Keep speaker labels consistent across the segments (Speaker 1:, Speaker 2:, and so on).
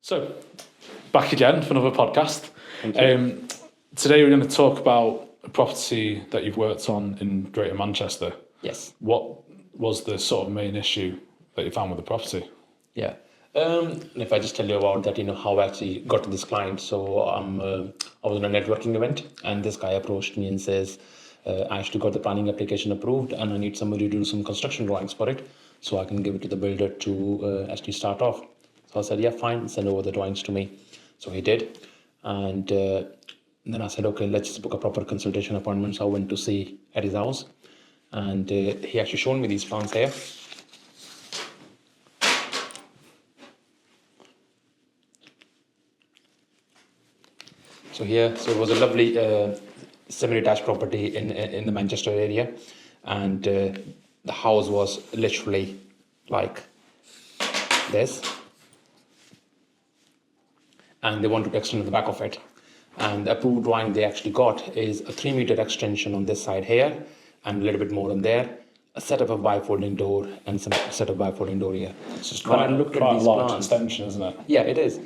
Speaker 1: So, back again for another podcast. Today we're going to talk about a property that you've worked on in Greater Manchester.
Speaker 2: Yes.
Speaker 1: What was the sort of main issue that you found with the property?
Speaker 2: Yeah. If I just tell you about that, how I actually got to this client. So I was on a networking event, and this guy approached me and says, I actually got the planning application approved, and I need somebody to do some construction drawings for it, so I can give it to the builder to actually start off. So I said, yeah, fine, send over the drawings to me. So he did, and then I said, okay, let's just book a proper consultation appointment. So I went to see at his house, and he actually showed me these plans here. So it was a lovely semi-detached property in the Manchester area, and the house was literally like this, and they wanted to extend the back of it. And the approved drawing they actually got is a 3-meter extension on this side here, and a little bit more on there, a set of a bifolding door, and some set of bifolding door here.
Speaker 1: It's just quite a large extension, isn't it?
Speaker 2: Yeah, it is.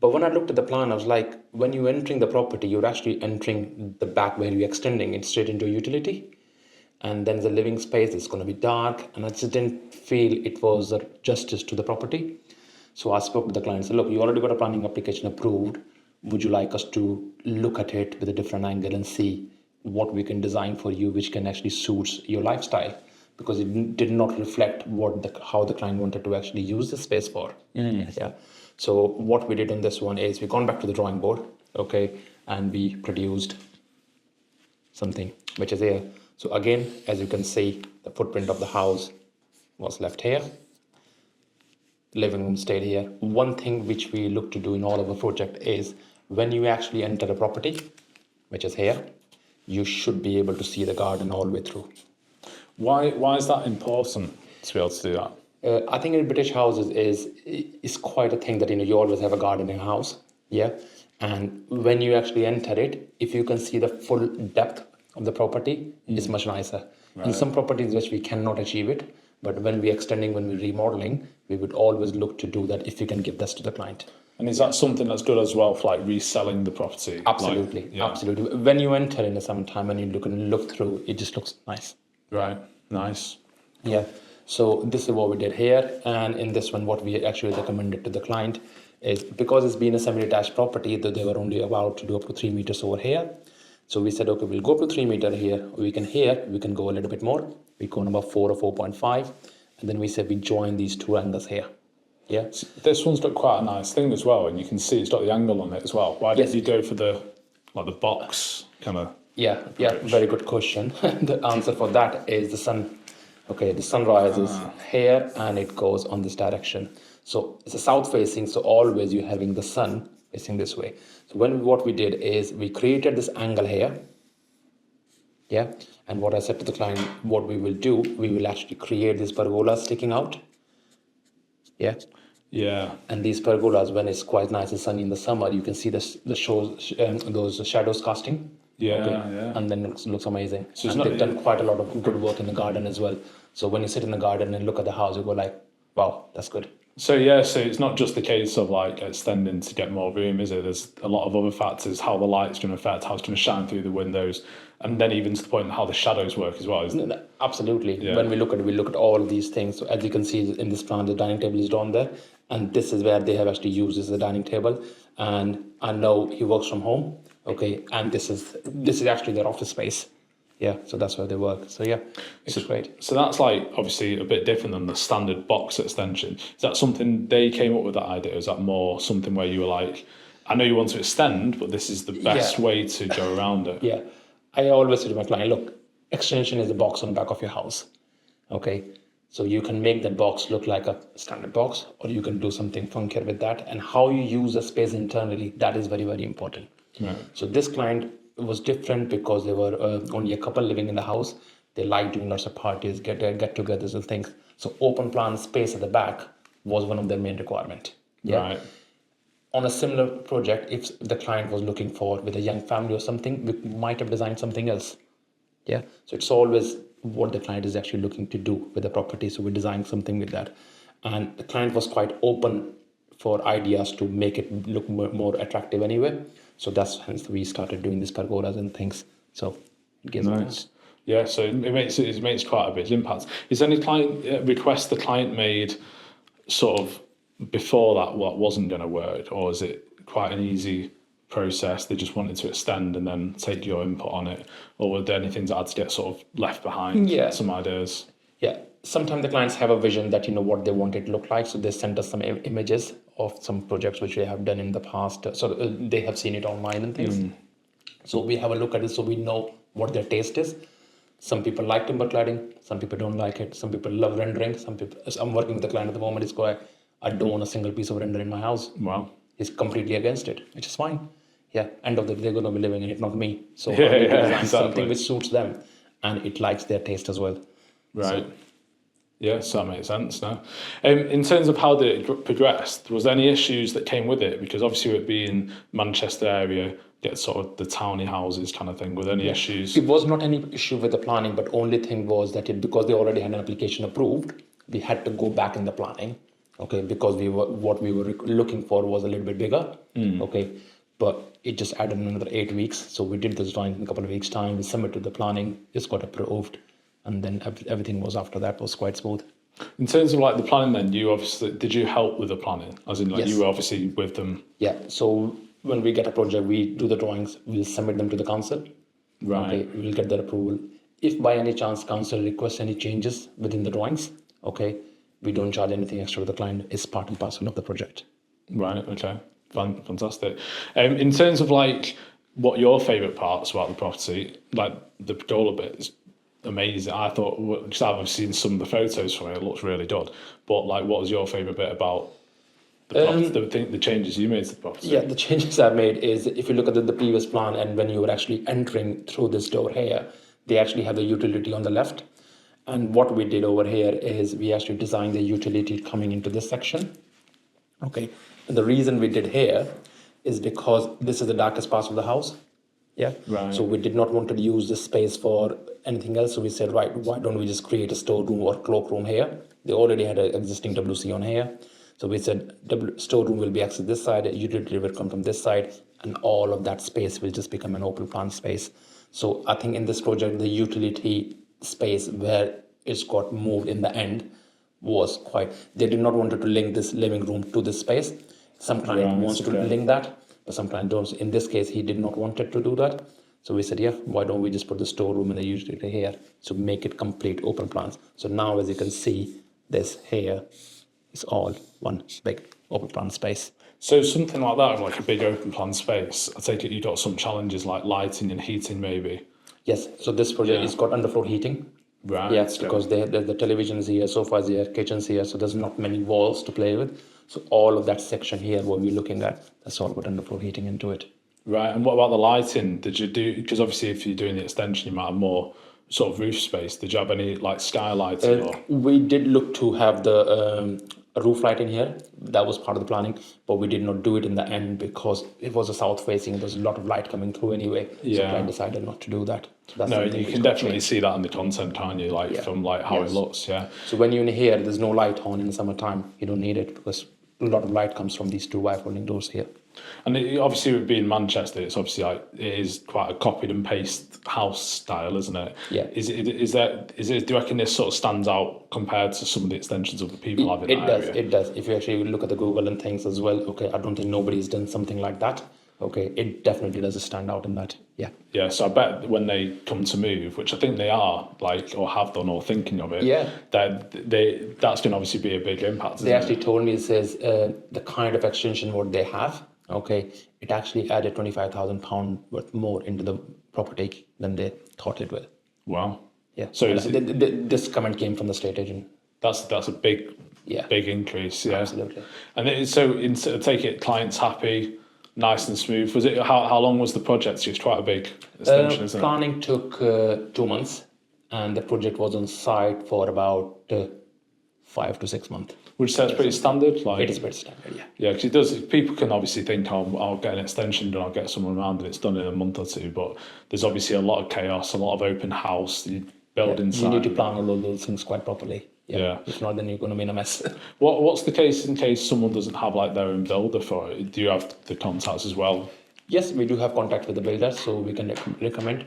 Speaker 2: But when I looked at the plan, I was like, when you're entering the property, you're actually entering the back where you're extending it straight into a utility. And then the living space is going to be dark. And I just didn't feel it was a justice to the property. So I spoke to the client and said, look, you already got a planning application approved. Would you like us to look at it with a different angle and see what we can design for you, which can actually suit your lifestyle? Because it did not reflect how the client wanted to actually use the space for. Yeah. So what we did on this one is we've gone back to the drawing board, okay, and we produced something which is here. So again, as you can see, the footprint of the house was left here. The living room stayed here. One thing which we look to do in all of the project is when you actually enter a property, which is here, you should be able to see the garden all the way through.
Speaker 1: Why is that important to be able to do that?
Speaker 2: I think in British houses is quite a thing that you always have a garden in a house, yeah. And when you actually enter it, if you can see the full depth of the property, it's much nicer. Right. In some properties which we cannot achieve it, but when we're extending, when we're remodeling, we would always look to do that if we can give this to the client.
Speaker 1: And is that something that's good as well for like reselling the property?
Speaker 2: Absolutely, absolutely. When you enter in the summertime and you look through, it just looks nice.
Speaker 1: Right, nice.
Speaker 2: Yeah. So this is what we did here, and in this one what we actually recommended to the client is, because it's been a semi-detached property, that they were only allowed to do up to 3 meters over here. So we said, okay, we'll go up to 3 meter here. We can go a little bit more. We go number 4 or 4.5, and then we said we join these two angles here. Yeah.
Speaker 1: This one's got quite a nice thing as well, and you can see it's got the angle on it as well. Why did you go for the box kind of?
Speaker 2: Yeah, very good question. The answer for that is the sun. Okay, the sun rises here and it goes on this direction. So it's a south facing, so always you're having the sun facing this way. So what we did is we created this angle here. Yeah, and what I said to the client, what we will do, we will actually create these pergolas sticking out. Yeah.
Speaker 1: Yeah.
Speaker 2: And these pergolas, when it's quite nice and sunny in the summer, you can see those shadows casting.
Speaker 1: Yeah,
Speaker 2: okay.
Speaker 1: Yeah.
Speaker 2: And then it looks amazing. So they've done quite a lot of good work in the garden as well. So when you sit in the garden and look at the house, you go like, wow, that's good.
Speaker 1: So it's not just the case of like extending to get more room, is it? There's a lot of other factors, how the light's going to affect, how it's going to shine through the windows, and then even to the point how the shadows work as well, isn't it?
Speaker 2: No, absolutely. Yeah. When we look at all these things. So as you can see in this plan, the dining table is down there, and this is where they have actually used as a dining table. And I know he works from home, okay, and this is actually their office space. Yeah, so that's where they work. So yeah, it's great.
Speaker 1: So that's like obviously a bit different than the standard box extension. Is that something they came up with that idea? Or is that more something where you were like, I know you want to extend, but this is the best way to go around it?
Speaker 2: Yeah, I always say to my client, look, extension is the box on the back of your house. Okay, so you can make that box look like a standard box, or you can do something funkier with that. And how you use the space internally, that is very, very important. Right. So this client was different because they were only a couple living in the house. They liked doing lots of parties, get-togethers and things. So open plan space at the back was one of their main requirement. Yeah. Right. On a similar project, if the client was looking for with a young family or something, we might have designed something else. Yeah. So it's always what the client is actually looking to do with the property. So we designed something with that. And the client was quite open for ideas to make it look more attractive anyway. So that's hence we started doing these pergolas and things. So it gives
Speaker 1: Nice. Yeah, so it makes quite a big impact. Is there any client request the client made sort of before that what wasn't going to work, or is it quite an easy process? They just wanted to extend and then take your input on it, or were there any things that had to get sort of left behind?
Speaker 2: Yeah.
Speaker 1: Some ideas.
Speaker 2: Yeah, sometimes the clients have a vision that what they want it to look like, so they send us some images of some projects which they have done in the past, so they have seen it online and things. So we have a look at it, so we know what their taste is. Some people like timber cladding, some people don't like it, some people love rendering, some people. I'm working with a client at the moment. He's going, I don't want a single piece of render in my house.
Speaker 1: Wow.
Speaker 2: He's completely against it, which is fine. Yeah, end of the day, they're going to be living in it, not me. So
Speaker 1: Yeah,
Speaker 2: I need to design
Speaker 1: exactly.
Speaker 2: something which suits them and it likes their taste as well.
Speaker 1: Right. Yeah, so that makes sense now. In terms of how it progressed, was there any issues that came with it? Because obviously it being Manchester area, get sort of the towny houses kind of thing. Were there any issues?
Speaker 2: It was not any issue with the planning, but only thing was that because they already had an application approved, we had to go back in the planning, okay, because what we were looking for was a little bit bigger, okay, but it just added another 8 weeks. So we did this drawing in a couple of weeks' time. We submitted the planning, it's got approved, and then everything was after that was quite smooth.
Speaker 1: In terms of like the planning, then did you help with the planning? As in, like
Speaker 2: Yes.
Speaker 1: you were obviously with them.
Speaker 2: Yeah. So when we get a project, we do the drawings, we'll submit them to the council.
Speaker 1: Right.
Speaker 2: Okay, we'll get their approval. If by any chance council requests any changes within the drawings, okay, we don't charge anything extra to the client. It's part and parcel of the project.
Speaker 1: Right. Okay. Fantastic. In terms of like what your favourite parts about the property, like the pergola bit is amazing. I thought, because I've seen some of the photos from it, it looks really good. But like, what was your favourite bit about the property, the changes you made to the property?
Speaker 2: Yeah, the changes I've made is if you look at the previous plan and when you were actually entering through this door here, they actually have the utility on the left. And what we did over here is we actually designed the utility coming into this section. Okay. And the reason we did here is because this is the darkest part of the house. Yeah.
Speaker 1: Right.
Speaker 2: So we did not want to use this space for anything else. So we said, right, why don't we just create a storeroom or cloakroom here? They already had an existing WC on here. So we said storeroom will be accessed this side, utility will come from this side, and all of that space will just become an open plan space. So I think in this project, the utility space where it's got moved in the end was quite, they did not want to link this living room to this space. Some client wants to link that, but some client don't. In this case, he did not want it to do that. So we said, yeah, why don't we just put the storeroom and the utility here to make it complete open plans. So now, as you can see, this here is all one big open plan space.
Speaker 1: So something like that, like a big open plan space, I take it you got some challenges like lighting and heating maybe?
Speaker 2: Yes, so this project is got underfloor heating.
Speaker 1: Right.
Speaker 2: Yes, because the television is here, sofas here, kitchen's here, so there's not many walls to play with. So all of that section here, what we're looking at, that's all got underfloor heating into it.
Speaker 1: Right, and what about the lighting? Did you do, because obviously if you're doing the extension, you might have more sort of roof space. Did you have any like skylighting?
Speaker 2: We did look to have the roof light in here. That was part of the planning, but we did not do it in the end because it was a south facing. There's a lot of light coming through anyway. So I decided not to do that. So that's
Speaker 1: no, you can definitely see that in the content, can't you? Like from like how it looks, yeah.
Speaker 2: So when you're in here, there's no light on in the summertime. You don't need it because a lot of light comes from these two wire folding doors here.
Speaker 1: And obviously, with being Manchester, it's obviously like it is quite a copied and paste house style, isn't it?
Speaker 2: Yeah.
Speaker 1: Is it? Do you reckon this sort of stands out compared to some of the extensions of the people have in that area?
Speaker 2: It does. If you actually look at the Google and things as well, okay, I don't think nobody's done something like that. Okay, it definitely does stand out in that. Yeah.
Speaker 1: Yeah, so I bet when they come to move, which I think they are, like, or have done, or thinking of it, that's going to obviously be a big impact.
Speaker 2: They actually told me, it says the kind of extension what they have, okay, it actually added £25,000 worth more into the property than they thought it will.
Speaker 1: Wow.
Speaker 2: Yeah. So this comment came from the estate agent.
Speaker 1: That's a big increase. Yeah,
Speaker 2: absolutely.
Speaker 1: And I take it, clients happy. Nice and smooth. Was it? How long was the project? It's quite a big extension, isn't it?
Speaker 2: Planning took 2 months, and the project was on site for about 5 to 6 months.
Speaker 1: Which sounds pretty standard. Like
Speaker 2: it is pretty standard, yeah.
Speaker 1: Yeah, because it does. People can obviously think, "Oh, I'll get an extension and I'll get someone around, and it's done in a month or two." But there's obviously a lot of chaos, a lot of open house. You build inside.
Speaker 2: You need to plan all of those things quite properly.
Speaker 1: Yeah.
Speaker 2: If not, then you're going to be in a mess.
Speaker 1: What's the case in case someone doesn't have like their own builder for it? Do you have the contacts as well?
Speaker 2: Yes, we do have contact with the builder, so we can recommend.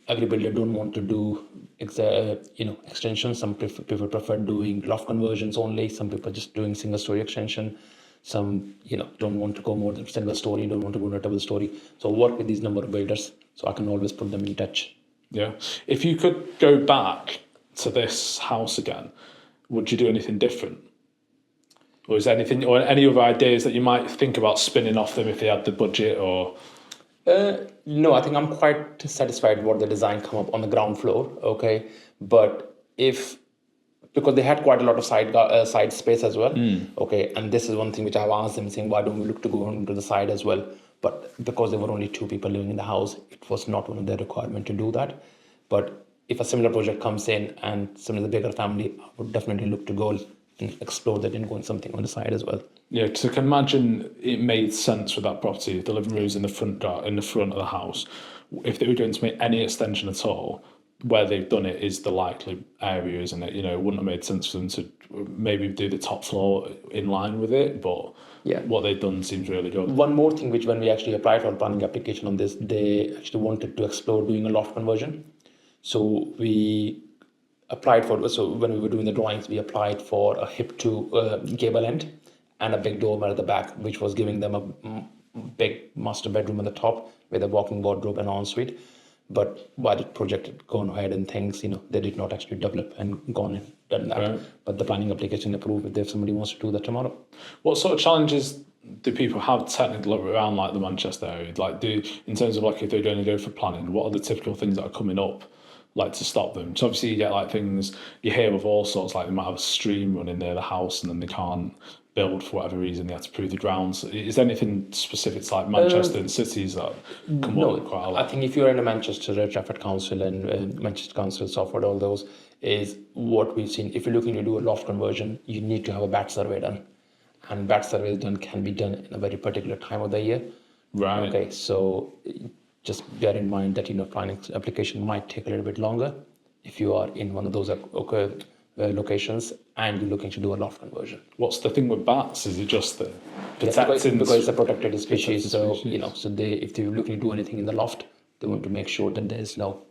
Speaker 2: Every builder don't want to do extensions. Some people prefer doing loft conversions only. Some people just doing single story extension. Some don't want to go more than single story. Don't want to go to a double story. So work with these number of builders. So I can always put them in touch.
Speaker 1: Yeah. If you could go back to this house again, would you do anything different? Or is there anything, or any other ideas that you might think about spinning off them if they had the budget? Or
Speaker 2: No, I think I'm quite satisfied with what the design come up on the ground floor. Okay, but because they had quite a lot of side space as well. Okay, and this is one thing which I've asked them, saying why don't we look to go into the side as well? But because there were only 2 people living in the house, it was not one of their requirement to do that. But if a similar project comes in and similar bigger family, I would definitely look to go and explore that and go on something on the side as well.
Speaker 1: yeah, because I can imagine it made sense with that property. The living room's in the front of the house. If they were going to make any extension at all, where they've done it is the likely area, isn't it? It wouldn't have made sense for them to maybe do the top floor in line with it, but what they've done seems really good.
Speaker 2: One more thing, which when we actually applied for a planning application on this, they actually wanted to explore doing a loft conversion. So we applied for, so when we were doing the drawings, we applied for a Ep2 gable end and a big dormer at the back, which was giving them a big master bedroom at the top with a walk-in wardrobe and ensuite. But while the project had gone ahead and things, they did not actually develop and gone and done that.
Speaker 1: Right.
Speaker 2: But the planning application approved if somebody wants to do that tomorrow.
Speaker 1: What sort of challenges do people have technically around like the Manchester area? Like, in terms of like if they're going to go for planning, what are the typical things that are coming up, like to stop them? So obviously you get like things you hear of all sorts, like they might have a stream running near the house and then they can't build for whatever reason. They have to prove the grounds. Is there anything specific to like Manchester and cities that come up quite a lot?
Speaker 2: I think if you're in a Manchester, Trafford Council and Manchester Council, Salford, all those, is what we've seen. If you're looking to do a loft conversion, you need to have a BAT survey done. And BAT survey can be done in a very particular time of the year.
Speaker 1: Right.
Speaker 2: Okay, so just bear in mind that planning application might take a little bit longer if you are in one of those locations and you're looking to do a loft conversion.
Speaker 1: What's the thing with bats? Is it just the
Speaker 2: protecting? Because it's a protected species. So if they're looking to do anything in the loft, they want to make sure that there's no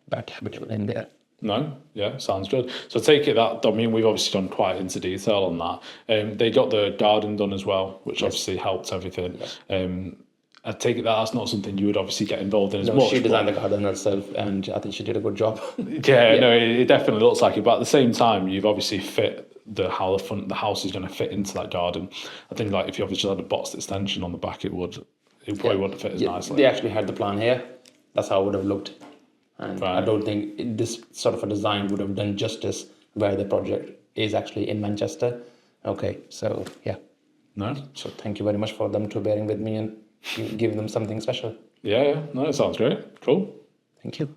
Speaker 2: bat habitat in there.
Speaker 1: No, yeah, sounds good. So take it that, I mean, we've obviously gone quite into detail on that. They got the garden done as well, which obviously helped everything.
Speaker 2: Yes.
Speaker 1: I take it that's not something you would obviously get involved in as much.
Speaker 2: She designed the garden herself, and I think she did a good job.
Speaker 1: Yeah, no, it definitely looks like it. But at the same time, you've obviously fit how the house is going to fit into that garden. I think like if you obviously had a boxed extension on the back, it probably wouldn't fit as nicely.
Speaker 2: They actually had the plan here. That's how it would have looked. And
Speaker 1: right.
Speaker 2: I don't think this sort of a design would have done justice where the project is actually in Manchester. Okay, so yeah.
Speaker 1: No.
Speaker 2: So thank you very much for them to bearing with me and give them something special.
Speaker 1: Yeah, no, it sounds great. Cool.
Speaker 2: Thank you.